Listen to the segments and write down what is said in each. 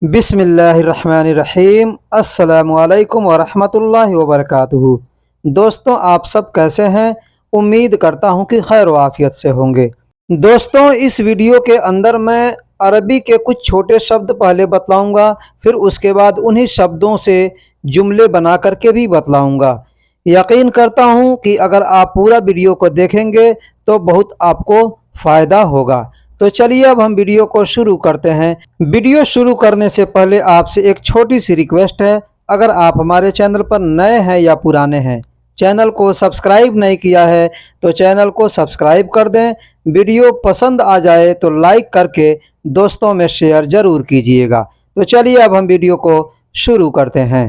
बिस्मिल्लाहिर्रहमानिर्रहीम। अस्सलामुअलैकुम वरहमतुल्लाहि वबरकातुहू। दोस्तों, आप सब कैसे हैं? उम्मीद करता हूं कि खैर वाफियत से होंगे। दोस्तों, इस वीडियो के अंदर मैं अरबी के कुछ छोटे शब्द पहले बतलाऊंगा, फिर उसके बाद उन्हीं शब्दों से जुमले बना करके भी बतलाऊंगा। यकीन करता हूं कि अगर आप पूरा वीडियो को देखेंगे तो बहुत आपको फ़ायदा होगा। तो चलिए अब हम वीडियो को शुरू करते हैं। वीडियो शुरू करने से पहले आपसे एक छोटी सी रिक्वेस्ट है। अगर आप हमारे चैनल पर नए हैं या पुराने हैं, चैनल को सब्सक्राइब नहीं किया है तो चैनल को सब्सक्राइब कर दें। वीडियो पसंद आ जाए तो लाइक करके दोस्तों में शेयर ज़रूर कीजिएगा। तो चलिए अब हम वीडियो को शुरू करते हैं।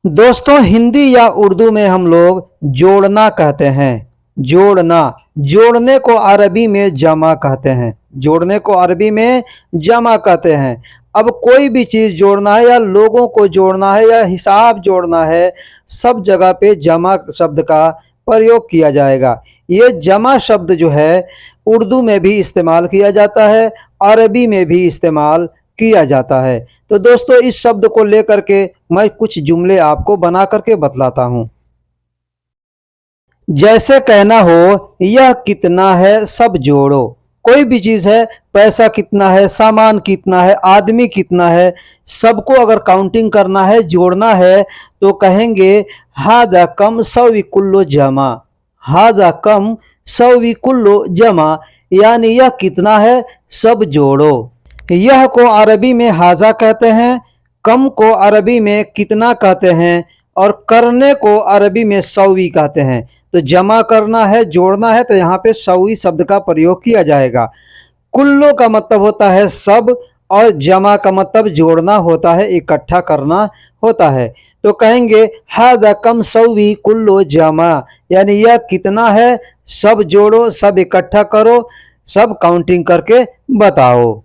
दोस्तों, हिंदी या उर्दू में हम लोग जोड़ना कहते हैं। जोड़ना, जोड़ने को अरबी में जमा कहते हैं। जोड़ने को अरबी में जमा कहते हैं। अब कोई भी चीज़ जोड़ना है या लोगों को जोड़ना है या हिसाब जोड़ना है, सब जगह पे जमा शब्द का प्रयोग किया जाएगा। ये जमा शब्द जो है उर्दू में भी इस्तेमाल किया जाता है, अरबी में भी इस्तेमाल किया जाता है। तो दोस्तों, इस शब्द को लेकर के मैं कुछ जुमले आपको बना करके बतलाता हूँ। जैसे कहना हो, यह कितना है सब जोड़ो। कोई भी चीज़ है, पैसा कितना है, सामान कितना है, आदमी कितना है, सबको अगर काउंटिंग करना है, जोड़ना है, तो कहेंगे हाजा कम सवी कुल्लो जमा। हाजा कम सवी कुल्लो जमा, यानी यह कितना है सब जोड़ो। यह को अरबी में हाजा कहते हैं, कम को अरबी में कितना कहते हैं, और करने को अरबी में सवी कहते हैं। तो जमा करना है, जोड़ना है, तो यहाँ पे सवी शब्द का प्रयोग किया जाएगा। कुल्लो का मतलब होता है सब, और जमा का मतलब जोड़ना होता है, इकट्ठा करना होता है। तो कहेंगे हादा कम सवी कुल्लो जमा, यानी यह कितना है सब जोड़ो, सब इकट्ठा करो, सब काउंटिंग करके बताओ।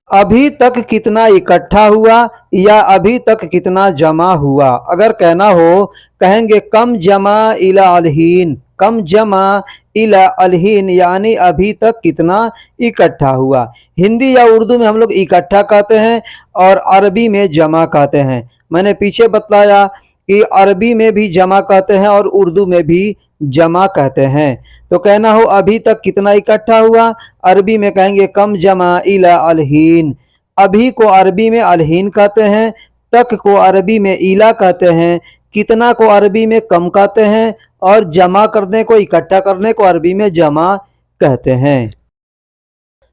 अभी तक कितना इकट्ठा हुआ या अभी तक कितना जमा हुआ। अगर कहना हो, कहेंगे कम जमा इला अलहीन। कम जमा इला अलहीन, यानी अभी तक कितना इकट्ठा हुआ। हिंदी या उर्दू में हम लोग इकट्ठा कहते हैं और अरबी में जमा कहते हैं। मैंने पीछे बतलाया कि अरबी में भी जमा कहते हैं और उर्दू में भी जमा कहते हैं। तो कहना हो अभी तक कितना इकट्ठा हुआ, अरबी में कहेंगे कम जमा इला अलहीन। अभी को अरबी में अलहीन कहते हैं, तक को अरबी में इला कहते हैं, कितना को अरबी में कम कहते हैं, और जमा करने को, इकट्ठा करने को अरबी में जमा कहते हैं।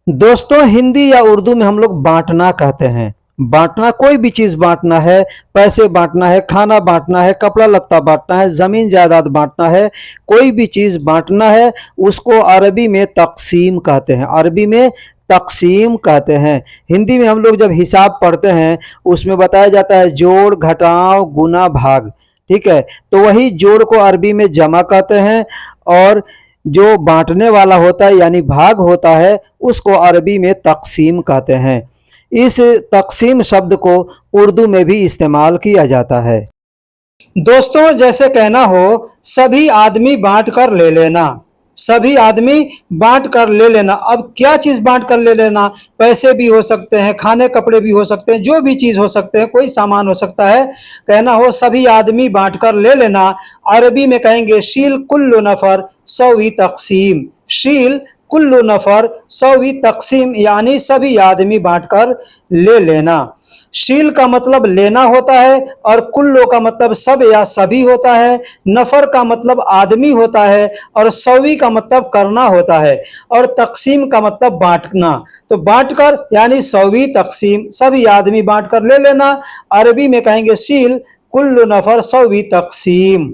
दोस्तों, हिंदी या उर्दू में हम लोग बांटना कहते हैं। बांटना, कोई भी चीज बांटना है, पैसे बांटना है, खाना बांटना है, कपड़ा लत्ता बांटना है, जमीन जायदाद बांटना है, कोई भी चीज बांटना है, उसको अरबी में तकसीम कहते हैं। अरबी में तकसीम कहते हैं। हिंदी में हम लोग जब हिसाब पढ़ते हैं उसमें बताया जाता है जोड़, घटाव, गुना, भाग। ठीक है, तो वही जोड़ को अरबी में जमा कहते हैं, और जो बांटने वाला होता है यानी भाग होता है, उसको अरबी में तकसीम कहते हैं। इस तकसीम शब्द को उर्दू में भी इस्तेमाल किया जाता है। दोस्तों, जैसे कहना हो, सभी आदमी बांट कर ले लेना। सभी आदमी बांट कर ले लेना। अब क्या चीज बांट कर ले लेना? पैसे भी हो सकते हैं, खाने कपड़े भी हो सकते हैं, जो भी चीज हो सकते हैं, कोई सामान हो सकता है। कहना हो सभी आदमी बांट कर ले लेना, अरबी में कहेंगे शील कुल्लु नफर सवी तकसीम। शील कुल्लु नफर सवी तकसीम, यानी सभी आदमी बांटकर ले लेना। शील का मतलब लेना होता है, और कुल्लो का मतलब सब या सभी होता है। नफर का मतलब आदमी होता है, और सवी का मतलब करना होता है, और तकसीम का मतलब बांटना। तो बांटकर यानी सवी तकसीम, सभी आदमी बांटकर ले लेना, अरबी में कहेंगे शील कुल्लु नफर सवी तकसीम।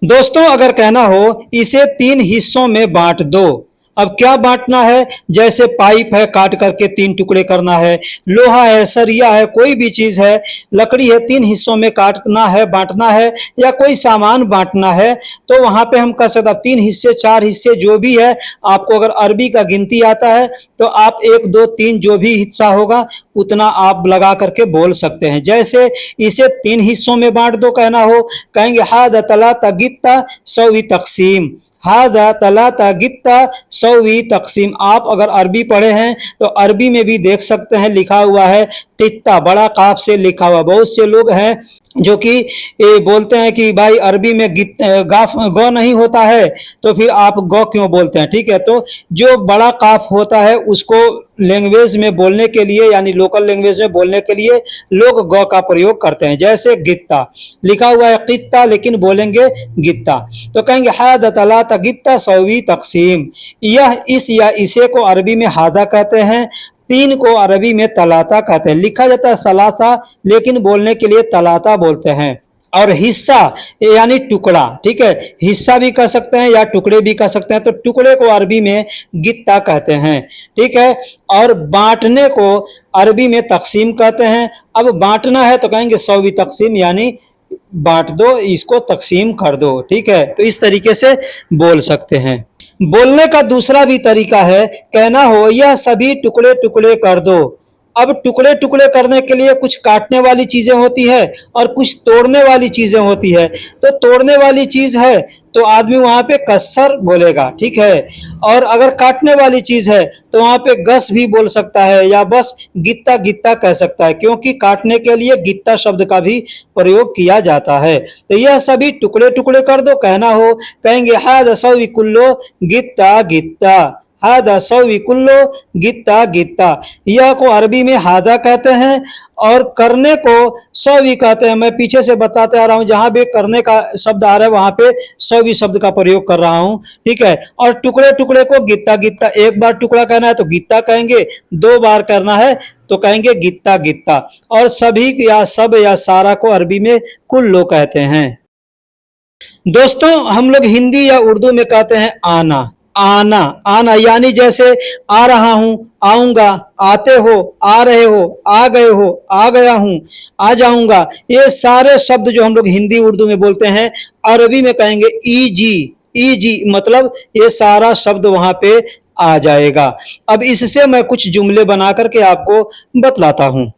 दोस्तों, अगर कहना हो इसे 3 हिस्सों में बांट दो। अब क्या बांटना है? जैसे पाइप है, काट करके 3 टुकड़े करना है, लोहा है, सरिया है, कोई भी चीज है, लकड़ी है, 3 हिस्सों में काटना है, बांटना है, या कोई सामान बांटना है, तो वहां पे हम कह सकते 3 हिस्से, 4 हिस्से, जो भी है। आपको अगर अरबी का गिनती आता है तो आप 1 2 3 जो भी हिस्सा होगा उतना आप लगा करके बोल सकते हैं। जैसे इसे 3 हिस्सों में बांट दो कहना हो, कहेंगे हादा तला तगित्ता सवी तकसीम। हाजा तलाता गित्ता सौवी तकसीम। आप अगर अरबी पढ़े हैं तो अरबी में भी देख सकते हैं, लिखा हुआ है कित्ता, बड़ा काफ से लिखा हुआ। बहुत से लोग हैं जो कि बोलते हैं कि भाई अरबी में गाफ गौ नहीं होता है तो फिर आप गौ क्यों बोलते हैं। ठीक है, तो जो बड़ा काफ होता है उसको लैंग्वेज में बोलने के लिए, यानी लोकल लैंग्वेज में बोलने के लिए लोग गौ का प्रयोग करते हैं। जैसे गित्ता, लिखा हुआ है कित्ता लेकिन बोलेंगे गित्ता, तो कहेंगे हादा तलाता गित्ता सौवी तकसीम। यह, इस या इसे को अरबी में हादा कहते हैं, तीन को अरबी में तलाता कहते हैं। लिखा जाता है सलासा लेकिन बोलने के लिए तलाता बोलते हैं। और हिस्सा यानी टुकड़ा, ठीक है, हिस्सा भी कह सकते हैं या टुकड़े भी कह सकते हैं, तो टुकड़े को अरबी में गित्ता कहते हैं। ठीक है, और बांटने को अरबी में तकसीम कहते हैं। अब बांटना है तो कहेंगे सौवी तकसीम, यानी बांट दो, इसको तकसीम कर दो। ठीक है, तो इस तरीके से बोल सकते हैं। बोलने का दूसरा भी तरीका है, कहना हो यह सभी टुकड़े टुकड़े कर दो। अब टुकड़े टुकड़े करने के लिए कुछ काटने वाली चीजें होती है और कुछ तोड़ने वाली चीजें होती है। तो तोड़ने वाली चीज है तो आदमी वहां पे कसर बोलेगा, ठीक है, और अगर काटने वाली चीज है तो वहां पे गस भी बोल सकता है या बस गित्ता गित्ता कह सकता है, क्योंकि काटने के लिए गित्ता शब्द का भी प्रयोग किया जाता है। तो यह सभी टुकड़े टुकड़े कर दो कहना हो, कहेंगे हादा सौवी कुल्लो गित्ता गित्ता, हादा सौवी कुल्लो गित्ता गित्ता। यह को अरबी में हादा कहते हैं और करने को सौवी कहते हैं। मैं पीछे से बताते आ रहा हूं, जहां भी करने का शब्द आ रहा है वहां पे सौवी शब्द का प्रयोग कर रहा हूं। ठीक है, और टुकड़े टुकड़े को गित्ता गित्ता, एक बार टुकड़ा कहना है तो गित्ता कहेंगे, दो बार करना है तो कहेंगे गित्ता गित्ता। और सभी या सब या सारा को अरबी में कुल्लो कहते हैं। दोस्तों, हम लोग हिंदी या उर्दू में कहते हैं आना, आना, आना, यानी जैसे आ रहा हूं, आऊंगा, आते हो, आ रहे हो, आ गए हो, आ गया हूं, आ जाऊंगा। ये सारे शब्द जो हम लोग हिंदी उर्दू में बोलते हैं, अरबी में कहेंगे ईजी, ईजी, मतलब ये सारा शब्द वहां पे आ जाएगा। अब इससे मैं कुछ जुमले बना करके आपको बतलाता हूं।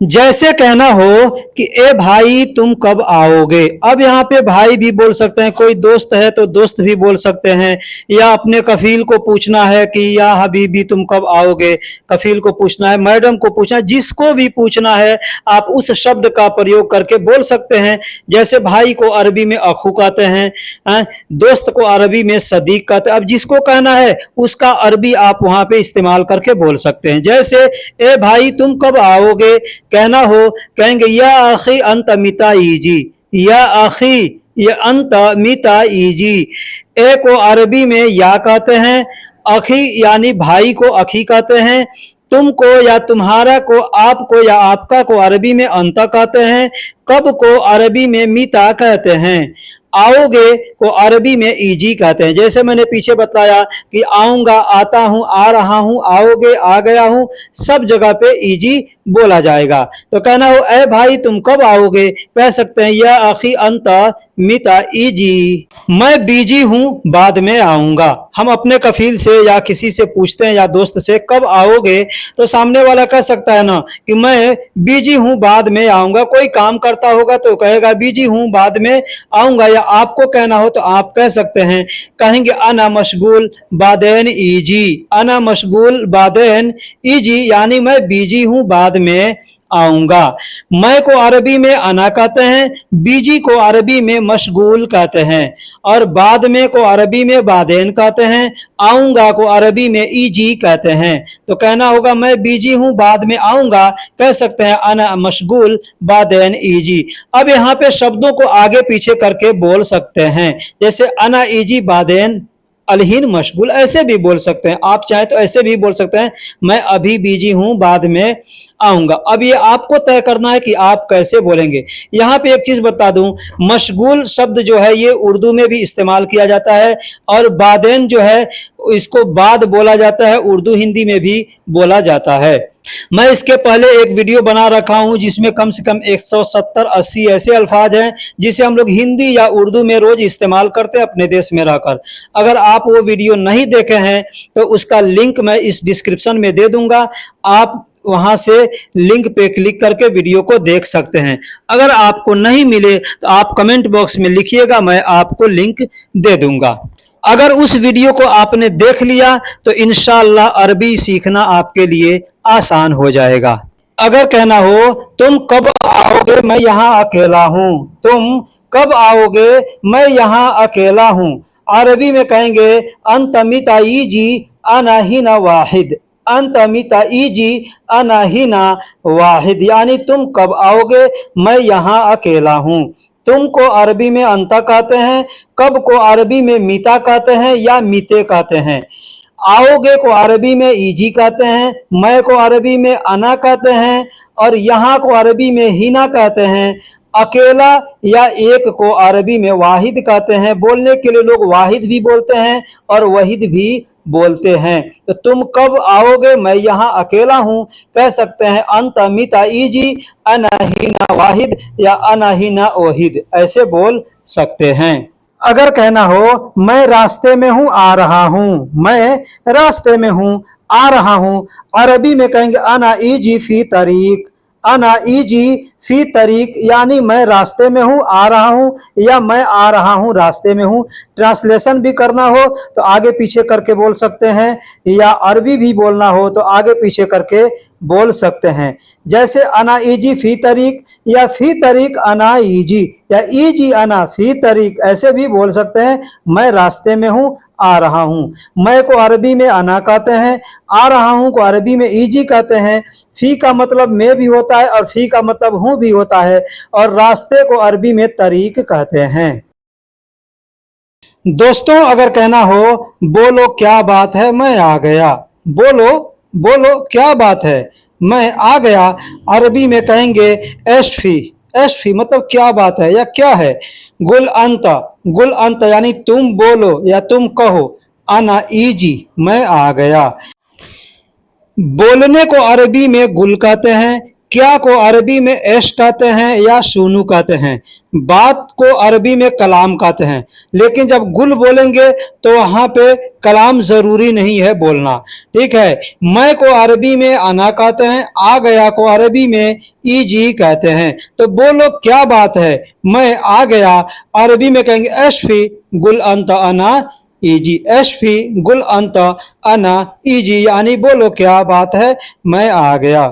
जैसे कहना हो कि ए भाई तुम कब आओगे। अब यहाँ पे भाई भी बोल सकते हैं, कोई दोस्त है तो दोस्त भी बोल सकते हैं, या अपने कफील को पूछना है कि या हबीबी तुम कब आओगे, कफील को पूछना है, मैडम को पूछना है, जिसको भी पूछना है आप उस शब्द का प्रयोग करके बोल सकते हैं। जैसे भाई को अरबी में अखू कहते हैं, दोस्त को अरबी में सदीक कहते हैं। अब जिसको कहना है उसका अरबी आप वहां पे इस्तेमाल करके बोल सकते हैं। जैसे ए भाई तुम कब आओगे कहना हो, कहेंगे या आखी अंत मिता ईजी, या आखी ये अंत मिता ईजी। ए को अरबी में या कहते हैं, अखी यानी भाई को अखी कहते हैं, तुमको या तुम्हारा को, आपको या आपका को अरबी में अंता कहते हैं, कब को अरबी में मिता कहते हैं, आओगे को अरबी में ईजी कहते हैं। जैसे मैंने पीछे बताया कि आऊंगा, आता हूं, आ रहा हूं, आओगे, आ गया हूं, सब जगह पे ईजी बोला जाएगा। तो कहना हो ए भाई तुम कब आओगे, कह सकते हैं या आखी अंता मिता ईजी, मैं बिजी हूं बाद में आऊंगा। हम अपने कफील से या किसी से पूछते हैं या दोस्त से कब आओगे, तो सामने वाला कह सकता है ना कि मैं बिजी हूं बाद में आऊंगा। कोई काम करता होगा तो कहेगा बिजी हूं बाद में आऊंगा। या आपको कहना हो तो आप कह सकते हैं, कहेंगे अना मशगूल बादेन ईजी, अना मशगूल बादेन ईजी, यानी मैं बिजी हूं बाद में आऊंगा। मैं को अरबी में अना कहते हैं, बीजी को अरबी में मशगूल कहते हैं, और बाद में को अरबी में बादेन कहते हैं, आऊंगा को अरबी में ईजी कहते हैं। तो कहना होगा मैं बीजी हूं बाद में आऊंगा, कह सकते हैं अना मशगूल बादेन ईजी। अब यहाँ पे शब्दों को आगे पीछे करके बोल सकते हैं, जैसे अना ईजी बादेन अलहीन मशगूल, ऐसे भी बोल सकते हैं। आप चाहे तो ऐसे भी बोल सकते हैं, मैं अभी बिजी हूं बाद में आऊंगा। अब ये आपको तय करना है कि आप कैसे बोलेंगे। यहाँ पे एक चीज बता दूं, मशगूल शब्द जो है ये उर्दू में भी इस्तेमाल किया जाता है, और बादेन जो है इसको बाद बोला जाता है, उर्दू हिंदी में भी बोला जाता है। मैं इसके पहले एक वीडियो बना रखा हूं जिसमें कम से कम 170-80 ऐसे अल्फाज हैं जिसे हम लोग हिंदी या उर्दू में रोज इस्तेमाल करते हैं अपने देश में रहकर। अगर आप वो वीडियो नहीं देखे हैं तो उसका लिंक मैं इस डिस्क्रिप्शन में दे दूंगा, आप वहां से लिंक पे क्लिक करके वीडियो को देख सकते हैं। अगर आपको नहीं मिले तो आप कमेंट बॉक्स में लिखिएगा, मैं आपको लिंक दे दूंगा। अगर उस वीडियो को आपने देख लिया तो इंशाअल्लाह अरबी सीखना आपके लिए आसान हो जाएगा। अगर कहना हो तुम कब आओगे मैं यहाँ अकेला हूँ, तुम कब आओगे मैं यहाँ अकेला हूँ। अरबी में कहेंगे अंतमिताईजी अना हिना वाहिद, अंतमिताईजी अना हिना वाहिद, यानी तुम कब आओगे मैं यहाँ अकेला हूँ। तुम को अरबी में अंता कहते हैं, कब को अरबी में मीता कहते हैं या मीते कहते हैं। आओगे को अरबी में ईजी कहते हैं, मैं को अरबी में अना कहते हैं और यहाँ को अरबी में हिना कहते हैं। अकेला या एक को अरबी में वाहिद कहते हैं। बोलने के लिए लोग वाहिद भी बोलते हैं और वहीद भी बोलते हैं। तो तुम कब आओगे मैं यहाँ अकेला हूँ कह सकते हैं अंतमिता ईजी अनाहीना वाहिद या अनाहीना ओहिद, ऐसे बोल सकते हैं। अगर कहना हो मैं रास्ते में हूँ आ रहा हूँ, मैं रास्ते में हूँ आ रहा हूँ, अरबी में कहेंगे अना ईजी फी तरीक, अना ईजी फी तरीक, यानी मैं रास्ते में हूँ आ रहा हूँ या मैं आ रहा हूँ रास्ते में हूँ। ट्रांसलेशन भी करना हो तो आगे पीछे करके बोल सकते हैं या अरबी भी बोलना हो तो आगे पीछे करके बोल सकते हैं। जैसे अना ईजी फी तरीक या फी तरीक अना ईजी या ईजी अना फी तरीक, ऐसे भी बोल सकते हैं मैं रास्ते में हूँ आ रहा हूँ। मैं को अरबी में अना कहते हैं, आ रहा हूँ को अरबी में ईजी कहते हैं। फी का मतलब मैं भी होता है और फी का मतलब हूँ भी होता है और रास्ते को अरबी में तरीक कहते हैं। दोस्तों अगर कहना हो बोलो क्या बात है मैं आ गया, बोलो बोलो क्या बात है मैं आ गया, अरबी में कहेंगे एशफी, एशफी मतलब क्या बात है या क्या है। गुल अंत यानी तुम बोलो या तुम कहो। अना ईजी मैं आ गया। बोलने को अरबी में गुल कहते हैं, क्या को अरबी में ऐश कहते हैं या सुनू कहते हैं। बात को अरबी में कलाम कहते हैं, लेकिन जब गुल बोलेंगे तो वहां पे कलाम जरूरी नहीं है बोलना, ठीक है। मैं को अरबी में अना कहते हैं, आ गया को अरबी में ईजी कहते हैं। तो बोलो क्या बात है मैं आ गया, अरबी में कहेंगे एशफी गुल अंत अना ईजी, एशफी गुल अंत अना ईजी, यानी बोलो क्या बात है मैं आ गया।